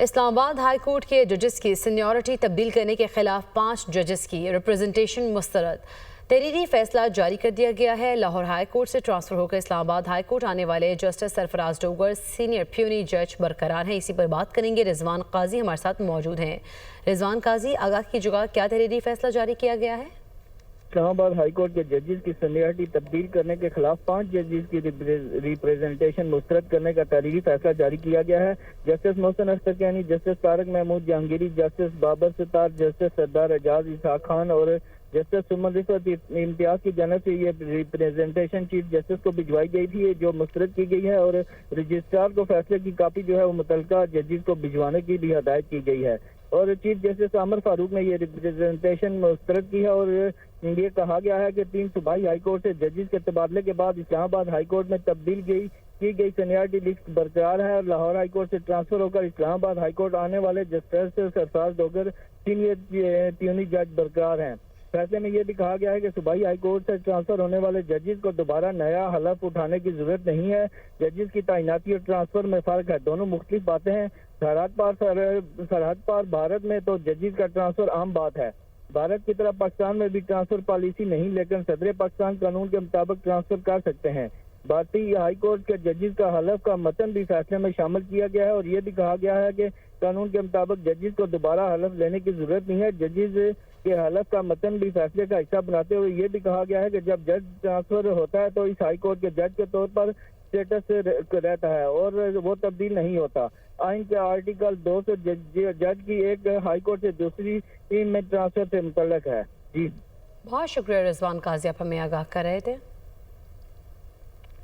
اسلام آباد high court کے ججز کی سینیورٹی تبدیل کرنے کے خلاف 5 ججز کی ریپریزنٹیشن مسترد۔ تحریری فیصلہ جاری کر دیا گیا ہے۔ لاہور ہائی کورٹ سے ٹرانسفر ہو کر اسلام آباد ہائی کورٹ آنے والے جسٹس سرفراز ڈوگر سینئر پیونی جج برقرار ہیں۔ اسی پر بات کریں گے، رضوان قاضی ہمارے ساتھ موجود ہیں۔ رضوان قاضی، آگاہ کی جگہ کیا تحریری فیصلہ جاری کیا گیا ہے؟ اسلام آباد ہائی کورٹ کے ججز کی سینیورٹی تبدیل کرنے کے خلاف 5 ججز کی ریپریزنٹیشن مسترد کرنے کا تحریری فیصلہ جاری کیا گیا ہے۔ Justice Mohsin Akhtar Kayani, justice Tariq Mahmood Jahangiri, justice Babar Sattar, justice Sardar Ejaz Ishaq Khan اور جسٹس سمن رفعت امتیاز کی جانب سے یہ ریپریزنٹیشن چیف جسٹس کو بھجوائی گئی تھی، جو مسترد کی گئی ہے، اور رجسٹرار کو فیصلے کی کاپی جو ہے وہ متعلقہ ججز کو بھجوانے کی بھی ہدایت کی گئی ہے۔ اور چیف جسٹس عامر فاروق نے یہ ریپریزنٹیشن مسترد کی ہے اور یہ کہا گیا ہے کہ 3 صوبائی ہائی کورٹ سے ججز کے تبادلے کے بعد اسلام آباد ہائی کورٹ میں تبدیل کی گئی سینیورٹی لسٹ برقرار ہے اور لاہور ہائی کورٹ سے ٹرانسفر ہو کر اسلام آباد ہائی کورٹ آنے والے جسٹس سرفراز ڈوگر سینئر پیونی جج برقرار ہیں۔ فیصلے میں یہ بھی کہا گیا ہے کہ صوبائی ہائی کورٹ سے ٹرانسفر ہونے والے ججز کو دوبارہ نیا حلف اٹھانے کی ضرورت نہیں ہے۔ ججز کی تعیناتی اور ٹرانسفر میں فرق ہے، دونوں مختلف باتیں ہیں۔ سرحد پار بھارت میں تو ججز کا ٹرانسفر عام بات ہے۔ بھارت کی طرح پاکستان میں بھی ٹرانسفر پالیسی نہیں، لیکن صدر پاکستان قانون کے مطابق ٹرانسفر کر سکتے ہیں۔ بھارتی ہائی کورٹ کے ججز کا حلف کا متن بھی فیصلے میں شامل کیا گیا ہے اور یہ بھی کہا گیا ہے کہ قانون کے مطابق ججز کو دوبارہ حلف لینے کی ضرورت نہیں ہے۔ ججز کے حلف کا متن بھی فیصلے کا حصہ بناتے ہوئے یہ بھی کہا گیا ہے کہ جب جج ٹرانسفر ہوتا ہے تو اس ہائی کورٹ کے جج کے طور پر اسٹیٹس رہتا ہے اور وہ تبدیل نہیں ہوتا۔ آئین کے آرٹیکل 2 سے جج کی ایک ہائی کورٹ سے دوسری میں ٹرانسفر سے متعلق ہے۔ جی بہت شکریہ رضوان قاضی، آپ ہمیں آگاہ کر رہے تھے۔